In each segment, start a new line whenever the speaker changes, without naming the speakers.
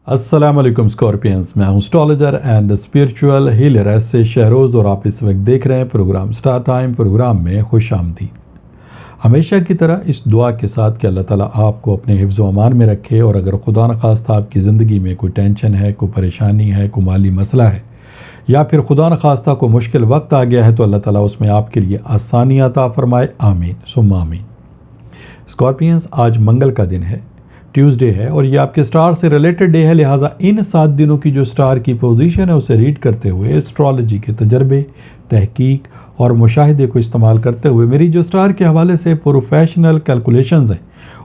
السلام علیکم اسکارپینس، میں ہوں astrologer and spiritual healer S A Shahroz, اور آپ اس وقت دیکھ رہے ہیں پروگرام اسٹار ٹائم۔ پروگرام میں خوش آمدید۔ ہمیشہ کی طرح اس دعا کے ساتھ کہ اللہ تعالیٰ آپ کو اپنے حفظ و امان میں رکھے، اور اگر خدا نخواستہ آپ کی زندگی میں کوئی ٹینشن ہے، کوئی پریشانی ہے، کوئی مالی مسئلہ ہے، یا پھر خدا نخواستہ کوئی مشکل وقت آ گیا ہے، تو اللہ تعالیٰ اس میں آپ کے لیے آسانی عطا فرمائے، آمین ثم آمین۔ اسکارپینس، آج منگل کا دن ہے، ٹیوزڈے ہے، اور یہ آپ کے سٹار سے ریلیٹڈ ڈے ہے، لہٰذا ان 7 دنوں کی جو سٹار کی پوزیشن ہے اسے ریڈ کرتے ہوئے، اسٹرالوجی کے تجربے، تحقیق اور مشاہدے کو استعمال کرتے ہوئے میری جو سٹار کے حوالے سے پروفیشنل کیلکولیشنز ہیں،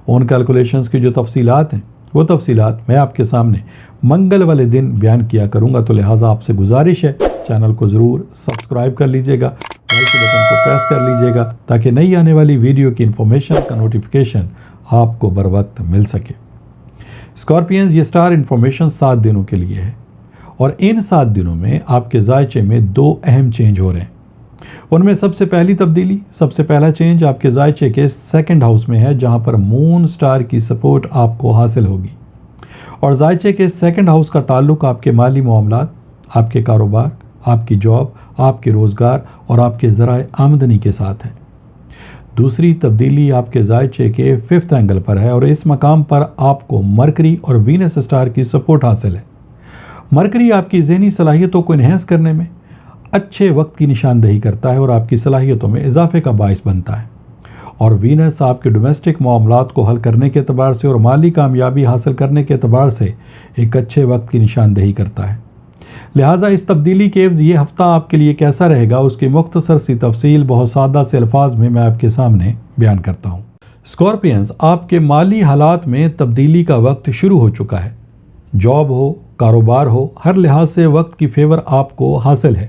ان کیلکولیشنز کی جو تفصیلات ہیں، وہ تفصیلات میں آپ کے سامنے منگل والے دن بیان کیا کروں گا، تو لہٰذا آپ سے گزارش ہے چینل کو ضرور سبسکرائب کر لیجئے گا، بیل کے بٹن کو پریس کر لیجئے گا، تاکہ نئی آنے والی ویڈیو کی انفارمیشن کا نوٹیفیکیشن آپ کو بر وقت مل سکے۔ اسکارپینز، یہ سٹار انفارمیشن 7 دنوں کے لیے ہے، اور ان 7 دنوں میں آپ کے ذائچے میں 2 اہم چینج ہو رہے ہیں۔ ان میں سب سے پہلی تبدیلی، سب سے پہلا چینج آپ کے ذائچے کے 2nd ہاؤس میں ہے، جہاں پر مون سٹار کی سپورٹ آپ کو حاصل ہوگی، اور ذائچے کے 2nd ہاؤس کا تعلق آپ کے مالی معاملات، آپ کے کاروبار، آپ کی جاب، آپ کے روزگار اور آپ کے ذرائع آمدنی کے ساتھ ہے۔ دوسری تبدیلی آپ کے ذائچے کے 5th اینگل پر ہے، اور اس مقام پر آپ کو مرکری اور وینس سٹار کی سپورٹ حاصل ہے۔ مرکری آپ کی ذہنی صلاحیتوں کو انہینس کرنے میں اچھے وقت کی نشاندہی کرتا ہے، اور آپ کی صلاحیتوں میں اضافے کا باعث بنتا ہے، اور وینس آپ کے ڈومیسٹک معاملات کو حل کرنے کے اعتبار سے اور مالی کامیابی حاصل کرنے کے اعتبار سے ایک اچھے وقت کی نشاندہی کرتا ہے۔ لہٰذا اس تبدیلی کے عوض یہ ہفتہ آپ کے لیے کیسا رہے گا، اس کی مختصر سی تفصیل بہت سادہ سے الفاظ میں آپ کے سامنے بیان کرتا ہوں۔ اسکارپینز، آپ کے مالی حالات میں تبدیلی کا وقت شروع ہو چکا ہے۔ جاب ہو، کاروبار ہو، ہر لحاظ سے وقت کی فیور آپ کو حاصل ہے۔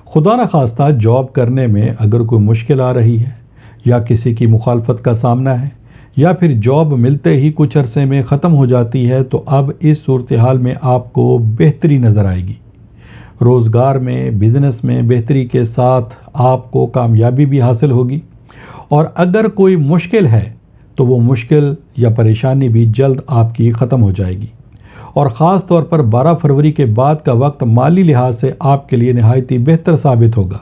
خدا نخواستہ جاب کرنے میں اگر کوئی مشکل آ رہی ہے، یا کسی کی مخالفت کا سامنا ہے، یا پھر جاب ملتے ہی کچھ عرصے میں ختم ہو جاتی ہے، تو اب اس صورتحال میں آپ کو بہتری نظر آئے گی۔ روزگار میں، بزنس میں بہتری کے ساتھ آپ کو کامیابی بھی حاصل ہوگی، اور اگر کوئی مشکل ہے تو وہ مشکل یا پریشانی بھی جلد آپ کی ختم ہو جائے گی، اور خاص طور پر 12 فروری کے بعد کا وقت مالی لحاظ سے آپ کے لیے نہایت بہتر ثابت ہوگا۔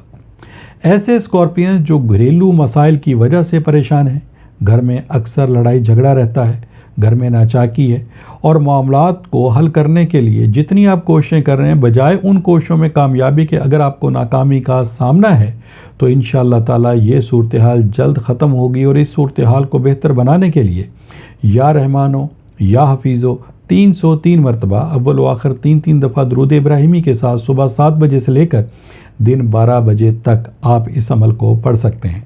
ایسے اسکارپینز جو گھریلو مسائل کی وجہ سے پریشان ہیں، گھر میں اکثر لڑائی جھگڑا رہتا ہے، گھر میں ناچاکی ہے، اور معاملات کو حل کرنے کے لیے جتنی آپ کوششیں کر رہے ہیں، بجائے ان کوششوں میں کامیابی کے اگر آپ کو ناکامی کا سامنا ہے، تو انشاءاللہ تعالیٰ یہ صورتحال جلد ختم ہوگی، اور اس صورتحال کو بہتر بنانے کے لیے یا رحمانو یا حفیظو 303 مرتبہ اول و آخر 3 دفعہ درود ابراہیمی کے ساتھ صبح 7 بجے سے لے کر دن 12 بجے تک آپ اس عمل کو پڑھ سکتے ہیں۔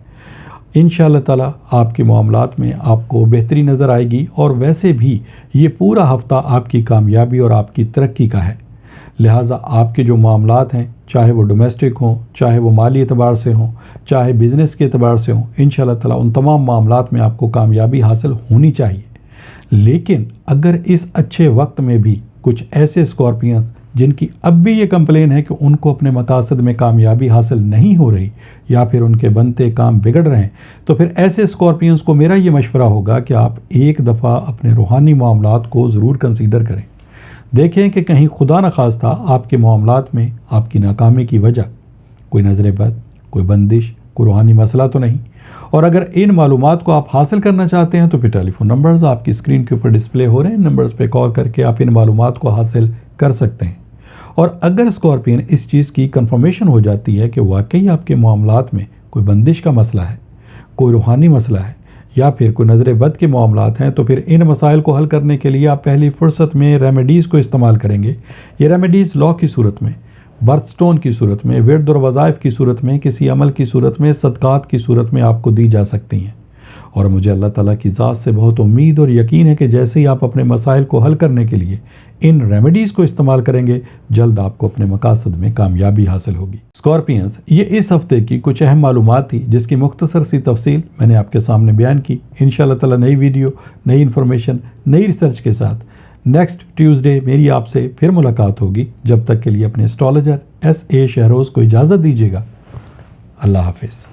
انشاءاللہ تعالیٰ آپ کے معاملات میں آپ کو بہتری نظر آئے گی، اور ویسے بھی یہ پورا ہفتہ آپ کی کامیابی اور آپ کی ترقی کا ہے۔ لہٰذا آپ کے جو معاملات ہیں، چاہے وہ ڈومیسٹک ہوں، چاہے وہ مالی اعتبار سے ہوں، چاہے بزنس کے اعتبار سے ہوں، انشاءاللہ تعالیٰ ان تمام معاملات میں آپ کو کامیابی حاصل ہونی چاہیے۔ لیکن اگر اس اچھے وقت میں بھی کچھ ایسے اسکارپینز جن کی اب بھی یہ کمپلین ہے کہ ان کو اپنے مقاصد میں کامیابی حاصل نہیں ہو رہی، یا پھر ان کے بنتے کام بگڑ رہے ہیں، تو پھر ایسے اسکارپینز کو میرا یہ مشورہ ہوگا کہ آپ ایک دفعہ اپنے روحانی معاملات کو ضرور کنسیڈر کریں۔ دیکھیں کہ کہیں خدا نخواستہ آپ کے معاملات میں آپ کی ناکامی کی وجہ کوئی نظر بد، کوئی بندش، کوئی روحانی مسئلہ تو نہیں۔ اور اگر ان معلومات کو آپ حاصل کرنا چاہتے ہیں، تو پھر ٹیلی فون نمبرز آپ کی اسکرین کے اوپر ڈسپلے ہو رہے ہیں، نمبرز پہ کال کر کے آپ ان معلومات کو حاصل کر سکتے ہیں۔ اور اگر اسکارپین اس چیز کی کنفرمیشن ہو جاتی ہے کہ واقعی آپ کے معاملات میں کوئی بندش کا مسئلہ ہے، کوئی روحانی مسئلہ ہے، یا پھر کوئی نظر بد کے معاملات ہیں، تو پھر ان مسائل کو حل کرنے کے لیے آپ پہلی فرصت میں ریمیڈیز کو استعمال کریں گے۔ یہ ریمیڈیز لا کی صورت میں، برتھ سٹون کی صورت میں، ورد اور وظائف کی صورت میں، کسی عمل کی صورت میں، صدقات کی صورت میں آپ کو دی جا سکتی ہیں۔ اور مجھے اللہ تعالیٰ کی ذات سے بہت امید اور یقین ہے کہ جیسے ہی آپ اپنے مسائل کو حل کرنے کے لیے ان ریمیڈیز کو استعمال کریں گے، جلد آپ کو اپنے مقاصد میں کامیابی حاصل ہوگی۔ اسکارپینز، یہ اس ہفتے کی کچھ اہم معلومات تھی، جس کی مختصر سی تفصیل میں نے آپ کے سامنے بیان کی۔ انشاءاللہ تعالیٰ نئی ویڈیو، نئی انفارمیشن، نئی ریسرچ کے ساتھ نیکسٹ ٹیوزڈے میری آپ سے پھر ملاقات ہوگی۔ جب تک کے لیے اپنے اسٹرالوجر ایس اے شہروز کو اجازت دیجیے گا۔ اللہ حافظ۔